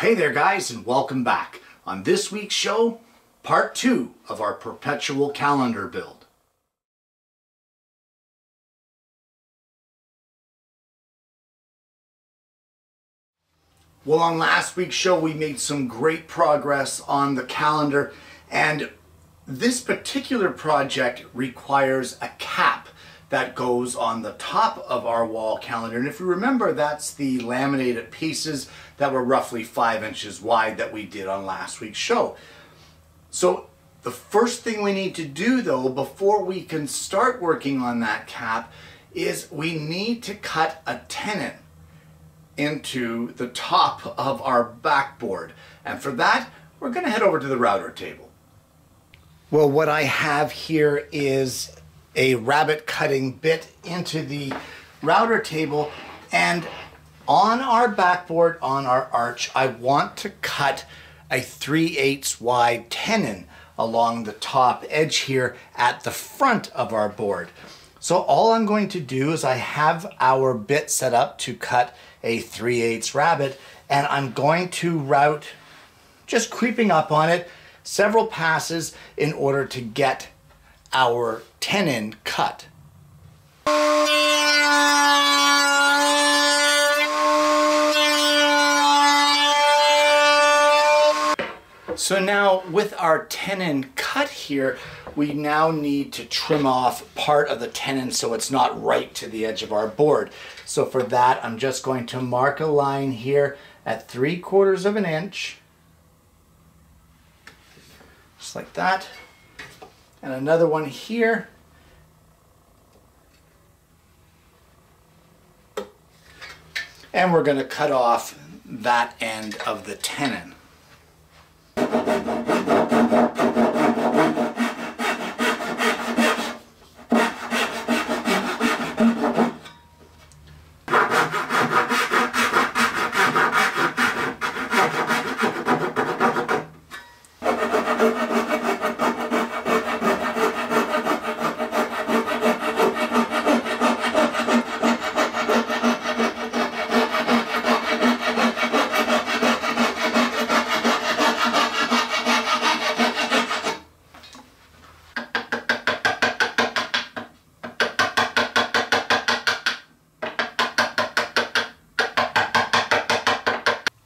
Hey there guys, and welcome back. On this week's show, part 2 of our Perpetual calendar build. Well, on last week's show we made some great progress on the calendar, and this particular project requires a cap that goes on the top of our wall calendar. And if you remember, that's the laminated pieces that were roughly 5 inches wide that we did on last week's show. So the first thing we need to do though, before we can start working on that cap, is we need to cut a tenon into the top of our backboard. And for that, we're going to head over to the router table. Well, what I have here is a rabbet cutting bit into the router table, and on our backboard, on our arch, I want to cut a 3/8 wide tenon along the top edge here at the front of our board. So all I'm going to do is I have our bit set up to cut a 3/8 rabbet, and I'm going to route, just creeping up on it, several passes in order to get our tenon cut. So now with our tenon cut here, we now need to trim off part of the tenon so it's not right to the edge of our board. So for that, I'm just going to mark a line here at 3/4 of an inch, just like that. And another one here. And we're going to cut off that end of the tenon.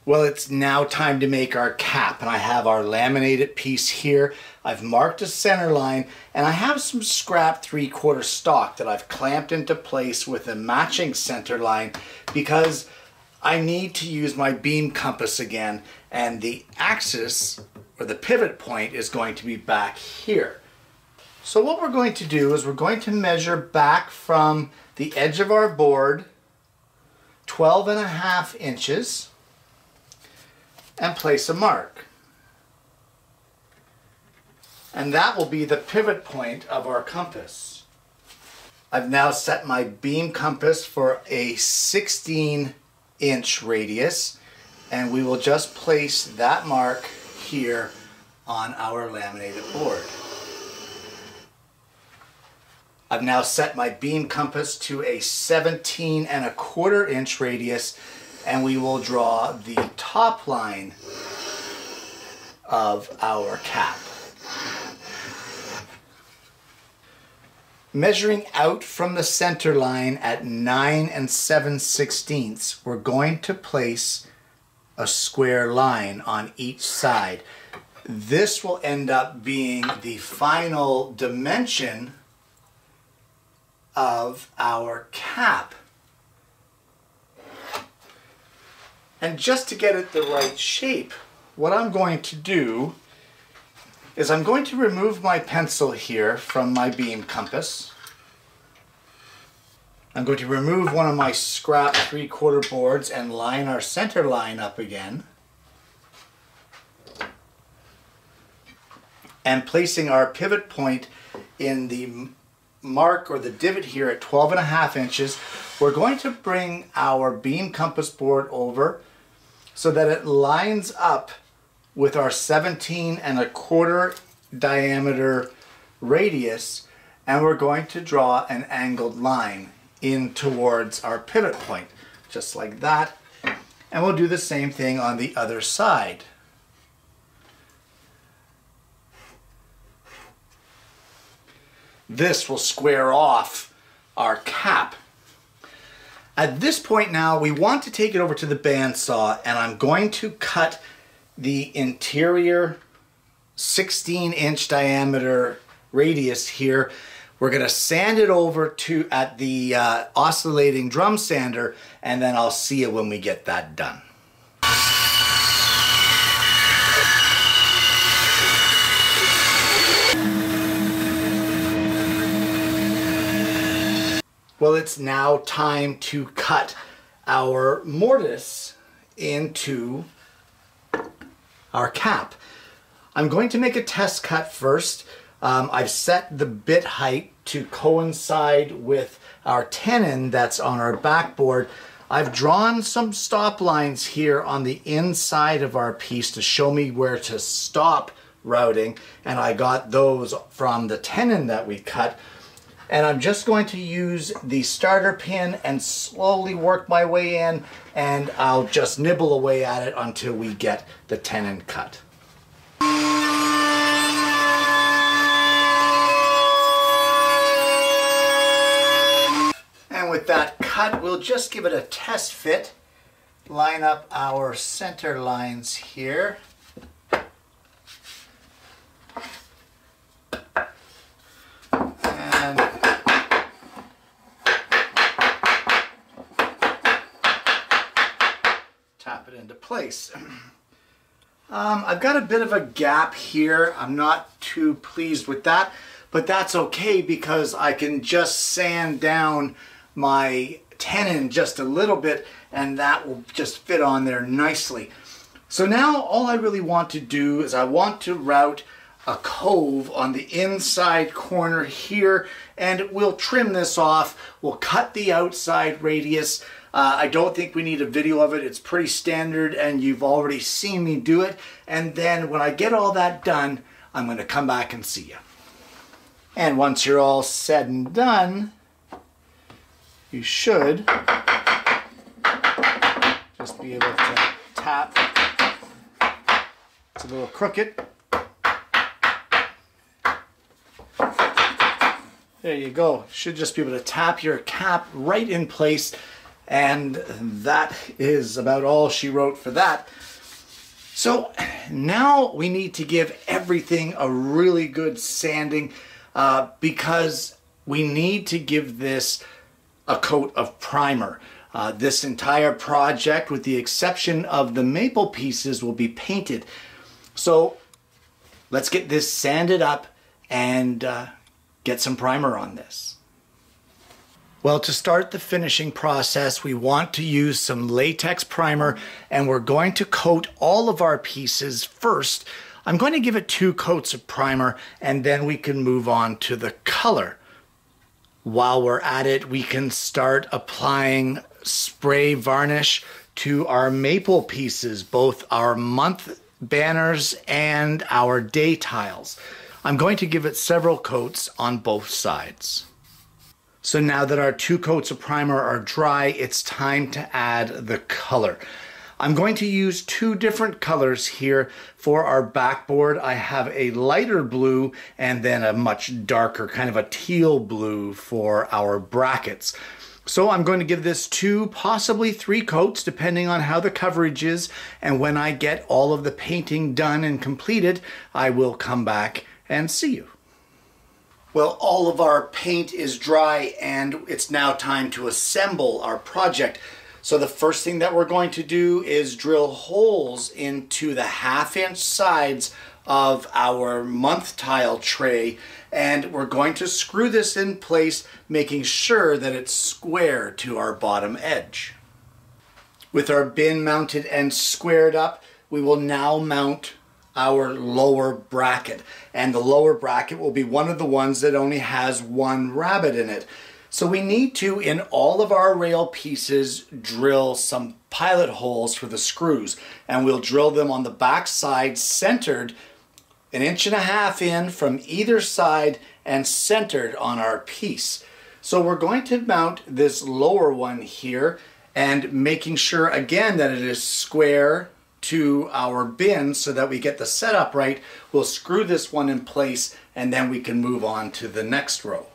Well, it's now time to make our cap, and I have our laminated piece here. I've marked a center line, and I have some scrap 3/4 stock that I've clamped into place with a matching center line because I need to use my beam compass again, and the axis, or the pivot point, is going to be back here. So what we're going to do is we're going to measure back from the edge of our board 12.5 inches. And place a mark. And that will be the pivot point of our compass. I've now set my beam compass for a 16-inch radius, and we will just place that mark here on our laminated board. I've now set my beam compass to a 17.25 inch radius, and we will draw the top line of our cap. Measuring out from the center line at 9 7/16, we're going to place a square line on each side. This will end up being the final dimension of our cap. And just to get it the right shape, what I'm going to do is I'm going to remove my pencil here from my beam compass. I'm going to remove one of my scrap 3/4 boards and line our center line up again. And placing our pivot point in the mark or the divot here at 12.5 inches, we're going to bring our beam compass board over so that it lines up with our 17.25 diameter radius, and we're going to draw an angled line in towards our pivot point, just like that. And we'll do the same thing on the other side. This will square off our cap. At this point now, we want to take it over to the bandsaw, and I'm going to cut the interior 16-inch diameter radius here. We're going to sand it over to at the oscillating drum sander, and then I'll see you when we get that done. Well, it's now time to cut our mortise into our cap. I'm going to make a test cut first. I've set the bit height to coincide with our tenon that's on our backboard. I've drawn some stop lines here on the inside of our piece to show me where to stop routing, and I got those from the tenon that we cut. And I'm just going to use the starter pin and slowly work my way in, and I'll just nibble away at it until we get the tenon cut. And with that cut, we'll just give it a test fit. Line up our center lines here. Tap it into place. I've got a bit of a gap here. I'm not too pleased with that, but that's okay because I can just sand down my tenon just a little bit and that will just fit on there nicely. So now all I really want to do is I want to route a cove on the inside corner here, and we'll trim this off. We'll cut the outside radius. I don't think we need a video of it. It's pretty standard and you've already seen me do it. And then when I get all that done, I'm going to come back and see you. And once you're all said and done, you should just be able to tap. It's a little crooked. There you go. Should just be able to tap your cap right in place. And that is about all she wrote for that. So now we need to give everything a really good sanding because we need to give this a coat of primer. This entire project, with the exception of the maple pieces, will be painted. So let's get this sanded up and get some primer on this. Well, to start the finishing process, we want to use some latex primer, and we're going to coat all of our pieces first. I'm going to give it 2 coats of primer, and then we can move on to the color. While we're at it, we can start applying spray varnish to our maple pieces, both our month banners and our day tiles. I'm going to give it several coats on both sides. So now that our 2 coats of primer are dry, it's time to add the color. I'm going to use 2 different colors here for our backboard. I have a lighter blue and then a much darker, kind of a teal blue for our brackets. So I'm going to give this 2, possibly 3 coats, depending on how the coverage is. And when I get all of the painting done and completed, I will come back and see you. Well, all of our paint is dry and it's now time to assemble our project. So the first thing that we're going to do is drill holes into the 1/2-inch sides of our month tile tray, and we're going to screw this in place, making sure that it's square to our bottom edge. With our bin mounted and squared up, we will now mount our lower bracket, and the lower bracket will be one of the ones that only has 1 rabbet in it. So we need to, in all of our rail pieces, drill some pilot holes for the screws, and we'll drill them on the back side, centered 1.5 inches in from either side and centered on our piece. So we're going to mount this lower one here, and making sure again that it is square to our bin so that we get the setup right. We'll screw this one in place and then we can move on to the next row.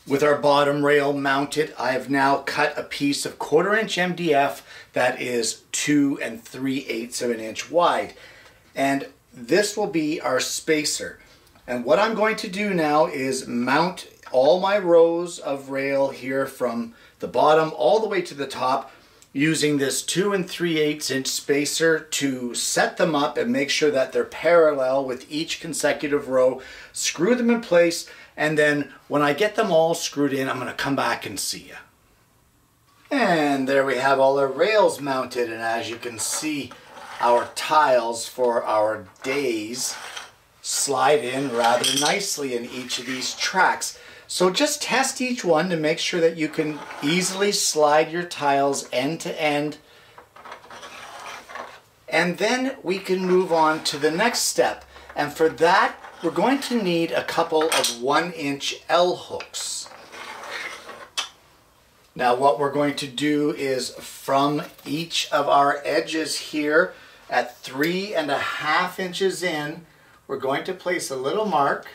With our bottom rail mounted, I have now cut a piece of 1/4 inch MDF that is 2 3/8 of an inch wide. And this will be our spacer. And what I'm going to do now is mount all my rows of rail here from the bottom all the way to the top using this 2 3/8 inch spacer to set them up and make sure that they're parallel with each consecutive row, screw them in place, and then when I get them all screwed in, I'm going to come back and see you. And there we have all our rails mounted, and as you can see, our tiles for our days slide in rather nicely in each of these tracks. So just test each one to make sure that you can easily slide your tiles end to end. And then we can move on to the next step. And for that, we're going to need a couple of 1-inch L hooks. Now what we're going to do is from each of our edges here at 3.5 inches in, we're going to place a little mark,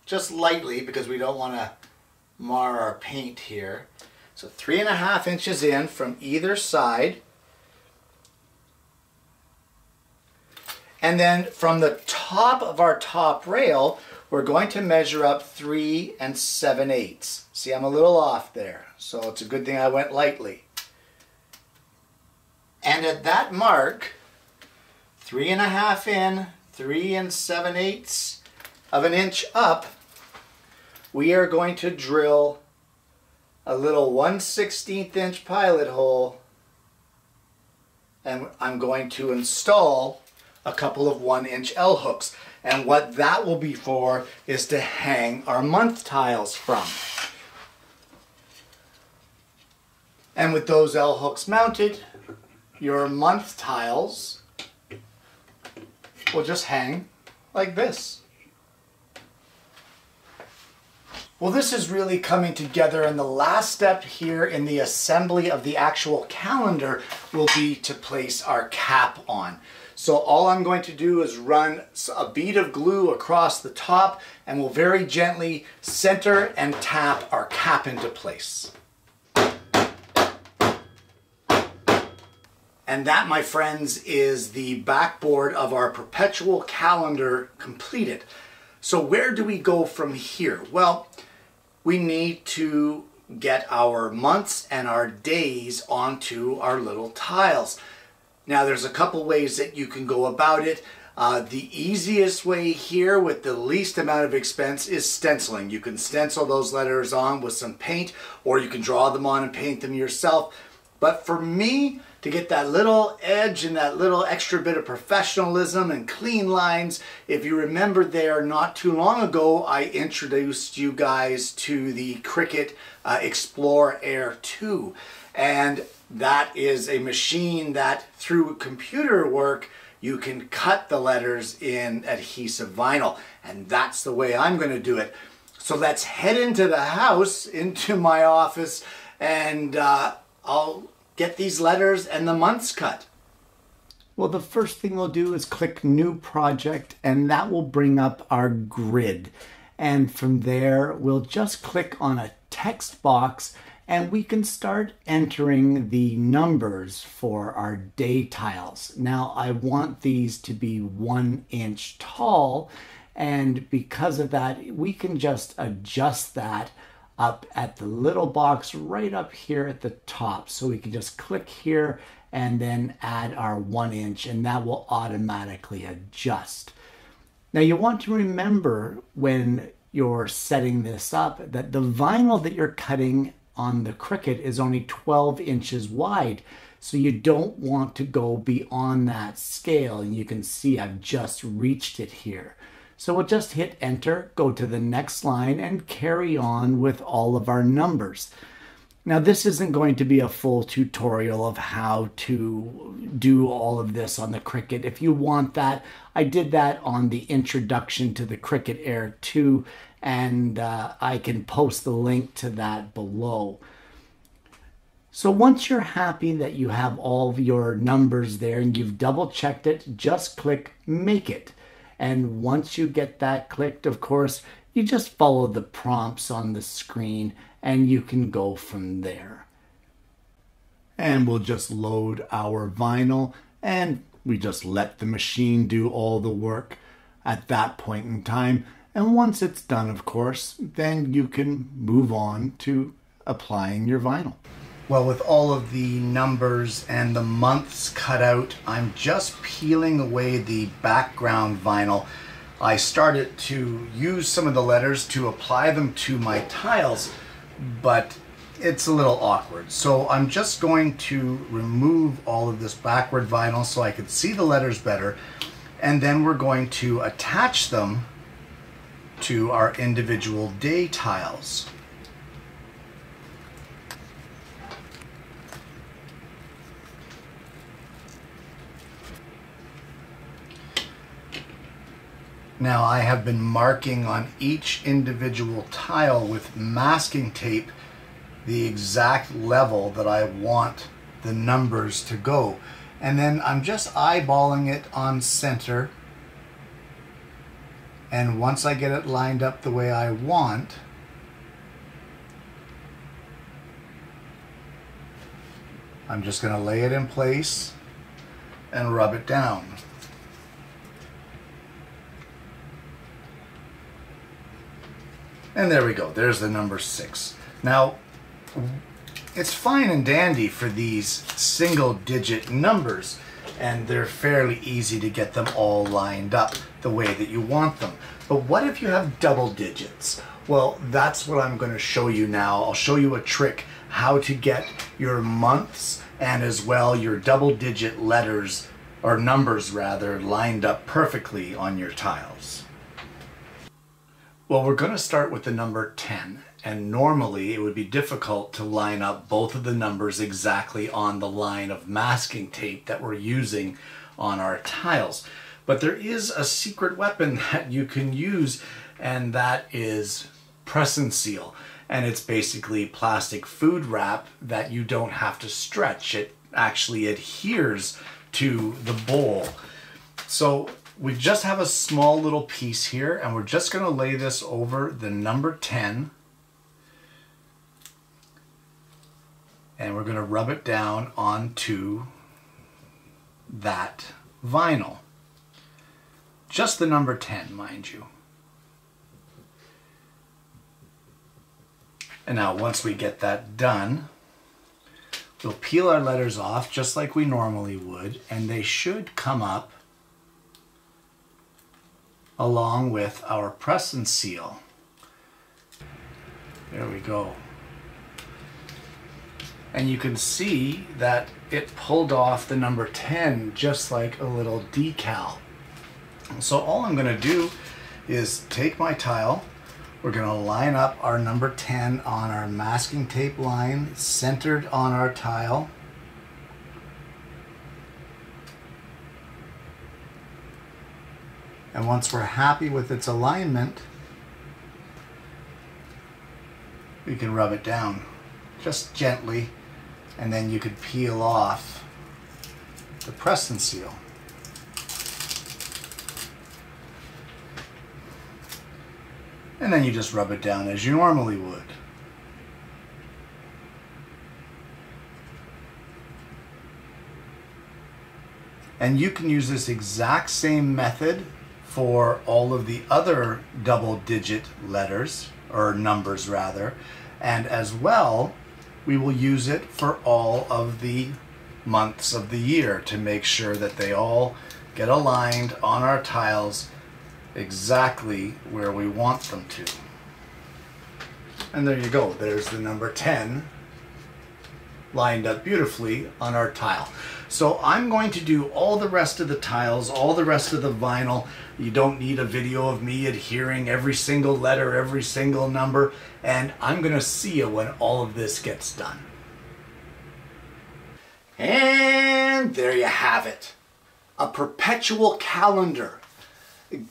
just lightly because we don't want to mar our paint here. So 3.5 inches in from either side. And then from the top of our top rail, we're going to measure up 3 7/8. See, I'm a little off there, so it's a good thing I went lightly. And at that mark, 3.5 in, 3 7/8 of an inch up, we are going to drill a little 1/16 inch pilot hole, and I'm going to install a couple of 1-inch L hooks. And what that will be for is to hang our month tiles from. And with those L hooks mounted, your month tiles will just hang like this. Well, this is really coming together, and the last step here in the assembly of the actual calendar will be to place our cap on. So all I'm going to do is run a bead of glue across the top, and we'll very gently center and tap our cap into place. And that, my friends, is the backboard of our Perpetual calendar completed. So where do we go from here? Well, we need to get our months and our days onto our little tiles. Now there's a couple ways that you can go about it. The easiest way here with the least amount of expense is stenciling. You can stencil those letters on with some paint, or you can draw them on and paint them yourself. But for me, to get that little edge and that little extra bit of professionalism and clean lines, if you remember there not too long ago, I introduced you guys to the Cricut Explore Air 2. And that is a machine that through computer work, you can cut the letters in adhesive vinyl. And that's the way I'm going to do it. So let's head into the house, into my office, and I'll get these letters and the months cut. Well, the first thing we'll do is click New Project, and that will bring up our grid. And from there, we'll just click on a text box, and we can start entering the numbers for our day tiles. Now, I want these to be 1 inch tall, and because of that, we can just adjust that up at the little box right up here at the top. So we can just click here and then add our 1 inch, and that will automatically adjust. Now you want to remember when you're setting this up that the vinyl that you're cutting on the Cricut is only 12 inches wide. So you don't want to go beyond that scale, and you can see I've just reached it here. So we'll just hit enter, go to the next line, and carry on with all of our numbers. Now this isn't going to be a full tutorial of how to do all of this on the Cricut. If you want that, I did that on the introduction to the Cricut Air 2, and I can post the link to that below. So once you're happy that you have all of your numbers there and you've double checked it, just click Make It. And once you get that clicked, of course, you just follow the prompts on the screen and you can go from there. And we'll just load our vinyl and we just let the machine do all the work at that point in time. And once it's done, of course, then you can move on to applying your vinyl. Well, with all of the numbers and the months cut out, I'm just peeling away the background vinyl. I started to use some of the letters to apply them to my tiles, but it's a little awkward. So I'm just going to remove all of this backward vinyl so I can see the letters better, and then we're going to attach them to our individual day tiles. Now I have been marking on each individual tile with masking tape the exact level that I want the numbers to go. And then I'm just eyeballing it on center. And once I get it lined up the way I want, I'm just going to lay it in place and rub it down. And there we go, there's the number 6. Now, it's fine and dandy for these single-digit numbers, and they're fairly easy to get them all lined up the way that you want them. But what if you have double digits? Well, that's what I'm going to show you now. I'll show you a trick how to get your months and as well your double-digit letters, or numbers rather, lined up perfectly on your tiles. Well, we're going to start with the number 10, and normally it would be difficult to line up both of the numbers exactly on the line of masking tape that we're using on our tiles. But there is a secret weapon that you can use, and that is press and seal. And it's basically plastic food wrap that you don't have to stretch. It actually adheres to the bowl. So we just have a small little piece here, and we're just going to lay this over the number 10. And we're going to rub it down onto that vinyl. Just the number 10, mind you. And now once we get that done, we'll peel our letters off just like we normally would, and they should come up along with our press and seal. There we go. And you can see that it pulled off the number 10 just like a little decal. So all I'm going to do is take my tile, we're going to line up our number 10 on our masking tape line centered on our tile. And once we're happy with its alignment, we can rub it down just gently, and then you could peel off the press and seal. And then you just rub it down as you normally would. And you can use this exact same method for all of the other double-digit letters, or numbers rather, and as well we will use it for all of the months of the year to make sure that they all get aligned on our tiles exactly where we want them to. And there you go, there's the number 10 lined up beautifully on our tile. So I'm going to do all the rest of the tiles, all the rest of the vinyl. You don't need a video of me adhering every single letter, every single number, and I'm going to see you when all of this gets done. And there you have it, a perpetual calendar.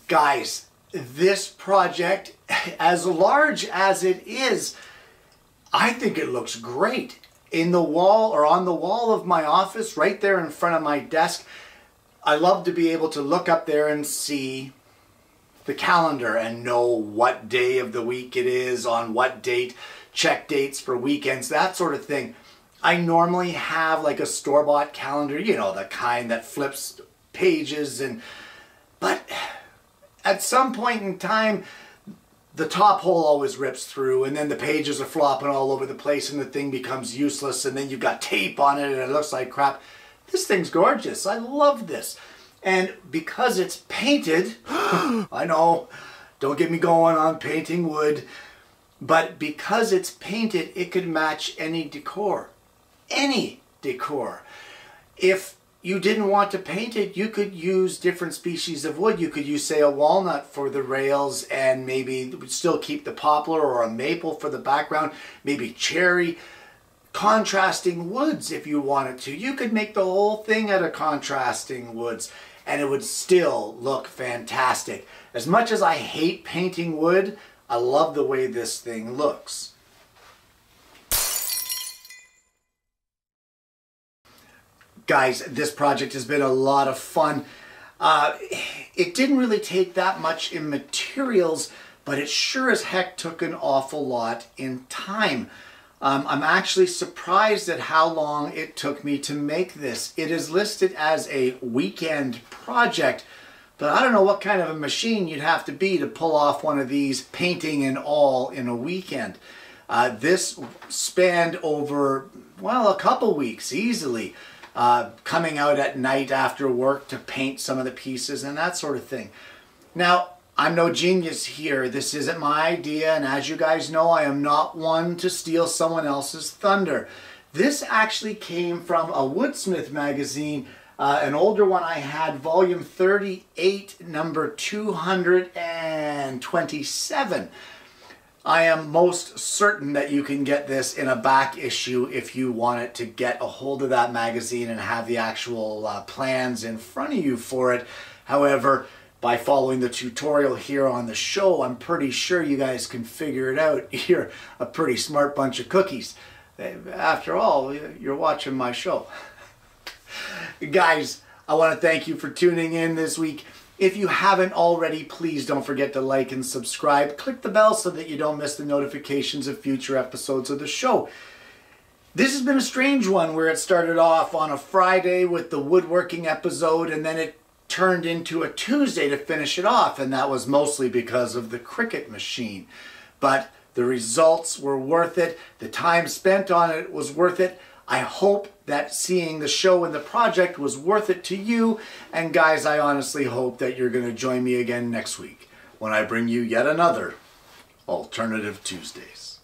Guys, this project, as large as it is, I think it looks great. in the wall or on the wall of my office, right there in front of my desk. I love to be able to look up there and see the calendar and know what day of the week it is, on what date, check dates for weekends, that sort of thing. I normally have like a store-bought calendar, you know, the kind that flips pages, but at some point in time, the top hole always rips through, and then the pages are flopping all over the place and the thing becomes useless, and then you've got tape on it and it looks like crap. This thing's gorgeous. I love this. And because it's painted, I know, don't get me going on painting wood, but because it's painted, it could match any decor. Any decor. If you didn't want to paint it, you could use different species of wood. You could use, say, a walnut for the rails and maybe still keep the poplar, or a maple for the background, maybe cherry. Contrasting woods if you wanted to. You could make the whole thing out of contrasting woods and it would still look fantastic. As much as I hate painting wood, I love the way this thing looks. Guys, this project has been a lot of fun. It didn't really take that much in materials, but it sure as heck took an awful lot in time. I'm actually surprised at how long it took me to make this. It is listed as a weekend project, but I don't know what kind of a machine you'd have to be to pull off one of these, painting and all, in a weekend. This spanned over, well, a couple weeks easily, coming out at night after work to paint some of the pieces and that sort of thing. Now, I'm no genius here. This isn't my idea, and as you guys know, I am not one to steal someone else's thunder. This actually came from a Woodsmith magazine, an older one I had, volume 38, number 227. I am most certain that you can get this in a back issue if you wanted to get a hold of that magazine and have the actual plans in front of you for it. However, by following the tutorial here on the show, I'm pretty sure you guys can figure it out. You're a pretty smart bunch of cookies. After all, you're watching my show. Guys, I want to thank you for tuning in this week. If you haven't already, please don't forget to like and subscribe. Click the bell so that you don't miss the notifications of future episodes of the show. This has been a strange one where it started off on a Friday with the woodworking episode, and then it turned into a Tuesday to finish it off, and that was mostly because of the Cricut machine. But the results were worth it. The time spent on it was worth it. I hope that seeing the show and the project was worth it to you. And guys, I honestly hope that you're going to join me again next week when I bring you yet another Alternative Tuesdays.